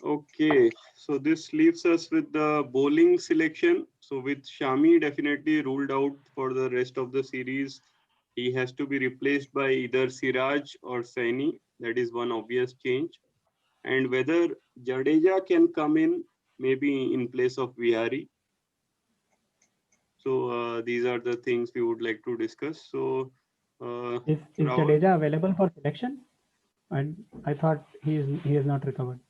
Okay, so this leaves us with the bowling selection. So with Shami definitely ruled out for the rest of the series, he has to be replaced by either Siraj or Saini. That is one obvious change. And whether Jadeja can come in maybe in place of Vihari. So these are the things we would like to discuss. So uh, Is Rahul, Jadeja available for selection? And I thought he is not recovered.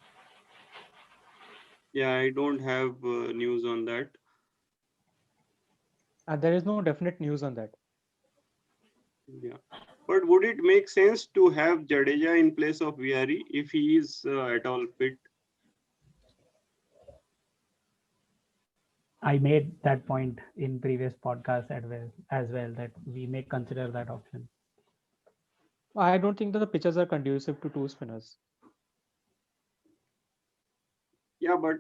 yeah, I don't have news on that. There is no definite news on that. Yeah. But would it make sense to have Jadeja in place of Vihari if he is at all fit? I made that point in previous podcasts as well that we may consider that option. I don't think that the pitches are conducive to two spinners. Yeah, but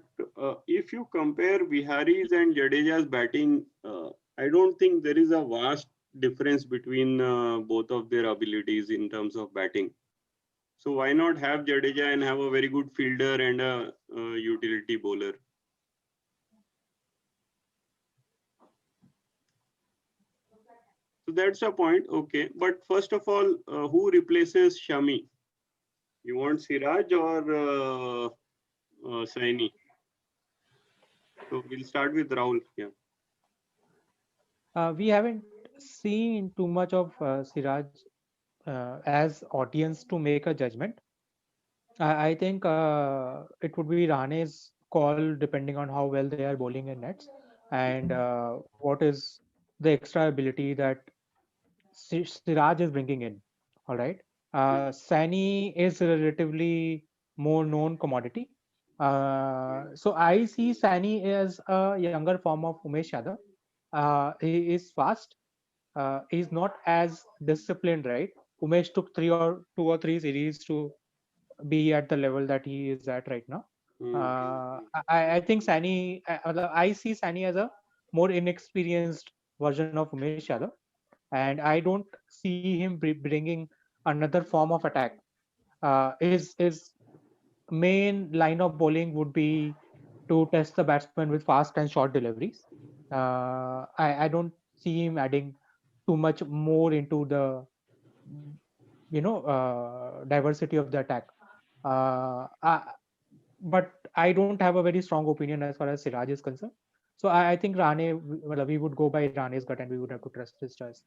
if you compare Vihari's and Jadeja's batting, I don't think there is a vast difference between both of their abilities in terms of batting. So why not have Jadeja and have a very good fielder and a utility bowler? So that's a point. Okay, but first of all, who replaces Shami? You want Siraj or Saini? So we'll start with Rahul. Yeah. We haven't seen too much of Siraj as audience to make a judgment. I think it would be Rane's call depending on how well they are bowling in nets and what is the extra ability that Siraj is bringing in. All right. Sani is a relatively more known commodity. So I see Sani as a younger form of Umesh Yadav. He is fast. He's not as disciplined, right? Umesh took 2 or 3 series to be at the level that he is at right now. Hmm. I think I see Sani as a more inexperienced version of Umesh Yadav, and I don't see him bringing another form of attack. His main line of bowling would be to test the batsman with fast and short deliveries. I don't see him adding too much more into the diversity of the attack. Uh, I, but I don't have a very strong opinion as far as Siraj is concerned. So I think we would go by Rane's gut and we would have to trust his choice.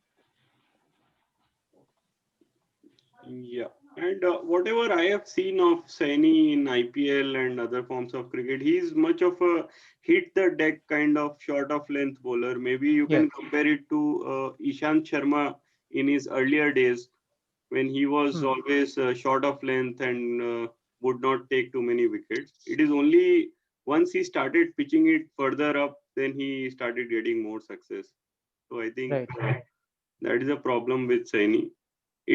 Yeah. And whatever I have seen of Saini in IPL and other forms of cricket, he's much of a hit the deck kind of short of length bowler. Maybe you Yes. can compare it to Ishant Sharma in his earlier days when he was Hmm. always short of length and would not take too many wickets. It is only once he started pitching it further up, then he started getting more success. So I think Right. that is a problem with Saini.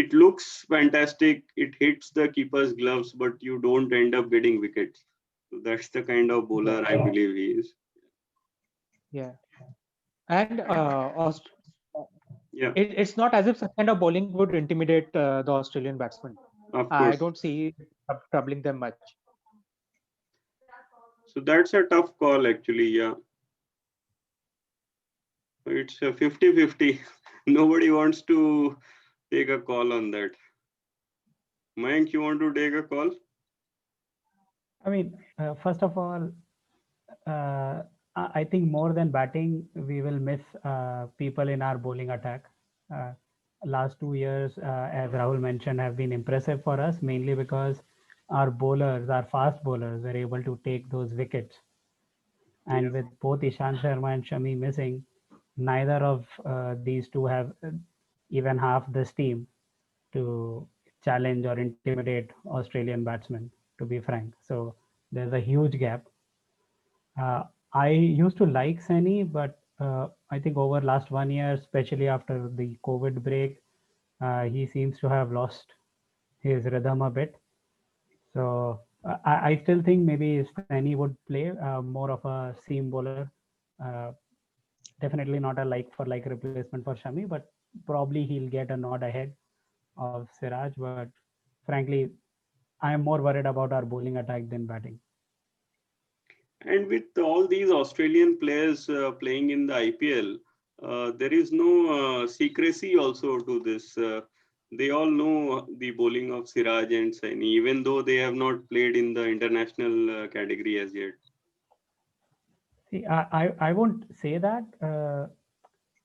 It looks fantastic. It hits the keeper's gloves, but you don't end up getting wickets. So that's the kind of Yeah. bowler I believe he is. Yeah. And Yeah, it's not as if such kind of bowling would intimidate the Australian batsmen. of I course. don't see it troubling them much. So that's a tough call, actually. Yeah, it's a 50-50. Nobody wants to take a call on that. Mayank, you want to take a call? I mean, first of all, uh, I think more than batting, we will miss people in our bowling attack. Uh, Last 2 years, as Rahul mentioned, have been impressive for us, mainly because our bowlers, our fast bowlers, were able to take those wickets. Yeah. And with both Ishant Sharma and Shami missing, neither of these two have even half the steam to challenge or intimidate Australian batsmen, to be frank. So there's a huge gap. Uh, I used to like Sani, but I think over last 1 year, especially after the COVID break, he seems to have lost his rhythm a bit. So I still think maybe Sani would play more of a seam bowler. Uh, Definitely not a like for like replacement for Shami, but probably he'll get a nod ahead of Siraj. But frankly, I am more worried about our bowling attack than batting. And with all these Australian players playing in the IPL, there is no secrecy also to this. They all know the bowling of Siraj and Saini, even though they have not played in the international category as yet. See, I won't say that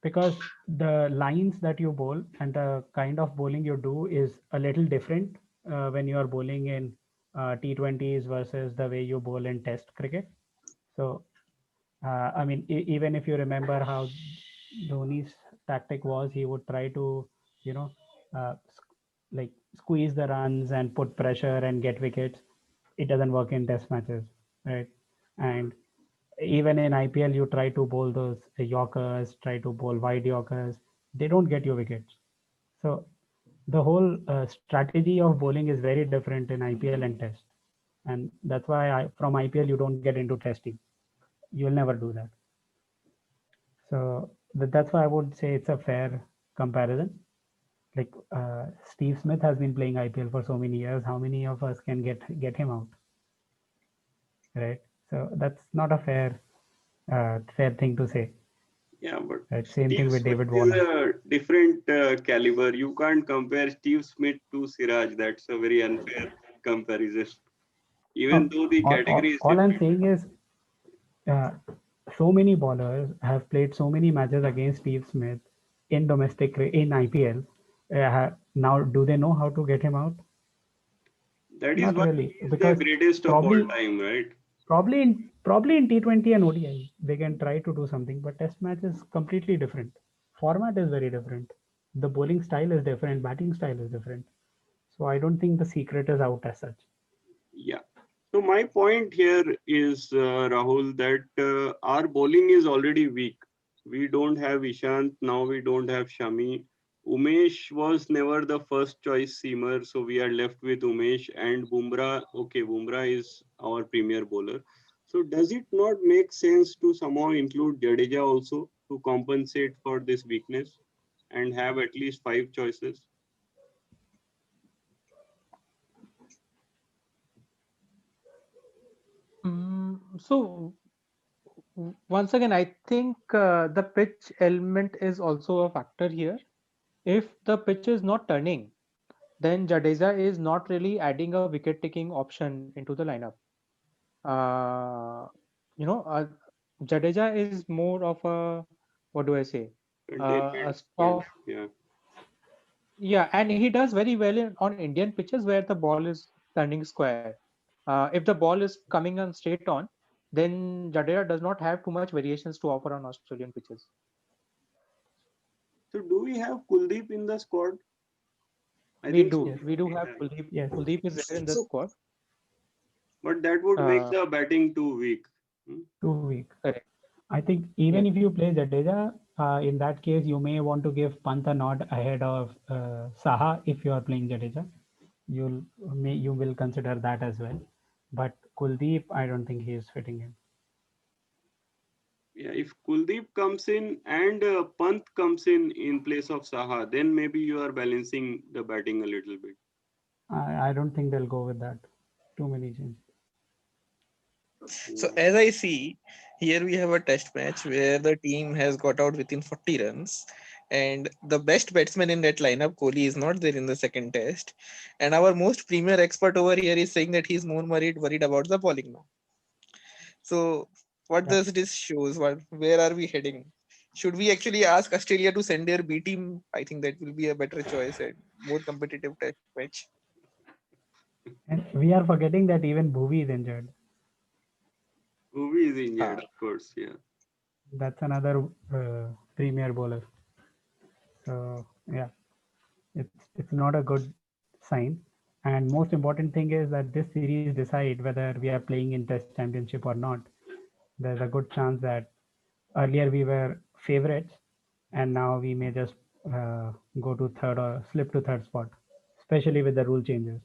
because the lines that you bowl and the kind of bowling you do is a little different when you are bowling in T20s versus the way you bowl in Test cricket. So, I mean, even if you remember how Dhoni's tactic was, he would try to, you know, like squeeze the runs and put pressure and get wickets. It doesn't work in Test matches, right? And even in IPL, you try to bowl those Yorkers, try to bowl wide Yorkers, they don't get you wickets. So the whole strategy of bowling is very different in IPL and Test, and that's why from IPL you don't get into testing. You'll never do that. So that's why I would say it's a fair comparison. Like Steve Smith has been playing IPL for so many years. How many of us can get him out, right? So that's not a fair thing to say. Yeah, but Right? Same thing Steve with Smith David is Warner. a different caliber. You can't compare Steve Smith to Siraj. That's a very unfair comparison, even No, though the category is all I'm different. saying is uh, so many bowlers have played so many matches against Steve Smith in in IPL. Now, do they know how to get him out? That is Not why really, he is the because greatest of all probably time, right? probably in T20 and ODI they can try to do something, but Test match is completely different. Format is very different. The bowling style is different. Batting style is different. So I don't think the secret is out as such. Yeah. So my point here is, Rahul, that our bowling is already weak. We don't have Ishant, now we don't have Shami. Umesh was never the first choice seamer, so we are left with Umesh and Bumrah. Okay, Bumrah is our premier bowler. So does it not make sense to somehow include Jadeja also to compensate for this weakness and have at least 5 choices? So once again, I think the pitch element is also a factor here. If the pitch is not turning, then Jadeja is not really adding a wicket-taking option into the lineup. Uh, you know, Jadeja is more of a, what do I say? A Containment kind soft, of, yeah. yeah, and he does very well on Indian pitches where the ball is turning square. If the ball is coming on straight on, then Jadeja does not have too much variations to offer on Australian pitches. So do we have Kuldeep in the squad? I We think so. do. Yes, We do We have have. Kuldeep. yes. Kuldeep is there in the So squad. But that would make Uh, the batting too weak. Hmm? Too weak. Correct. I think Yeah. even if you play Jadeja, in that case, you may want to give Pant a nod ahead of Saha if you are playing Jadeja. You will consider that as well. But Kuldeep, I don't think he is fitting in. Yeah, if Kuldeep comes in and Pant comes in place of Saha, then maybe you are balancing the batting a little bit. I don't think they'll go with that. Too many changes. so Hmm. as I see, here we have a test match where the team has got out within 40 runs, and the best batsman in that lineup, Kohli, is not there in the second test. And our most premier expert over here is saying that he's more worried about the bowling now. So what Yeah. does this shows? Where are we heading? Should we actually ask Australia to send their B team? I think that will be a better choice and more competitive test match. And we are forgetting that even Bhuvi is injured. Bhuvi is injured, Ah, of course. Yeah. That's another premier bowler. So yeah, it's not a good sign. And most important thing is that this series decide whether we are playing in Test Championship or not. There's a good chance that earlier we were favorites, and now we may just go to third or slip to third spot, especially with the rule changes.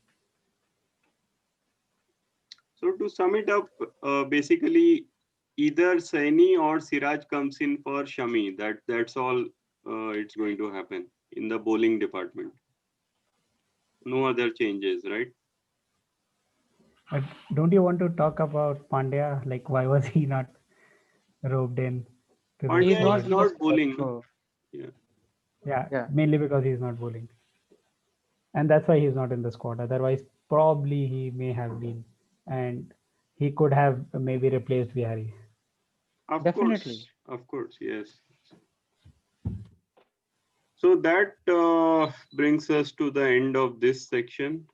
So to sum it up, basically either Saini or Siraj comes in for Shami. That's all it's going to happen in the bowling department. No other changes, right? But don't you want to talk about Pandya? Like, why was he not roped in? To the Pandya He's is not squad? in the not squad, bowling. so Yeah, yeah. mainly because he's not bowling. And that's why he's not in the squad. Otherwise, probably he may have been. And he could have maybe replaced Vihari. Definitely. Of course, yes. So that brings us to the end of this section.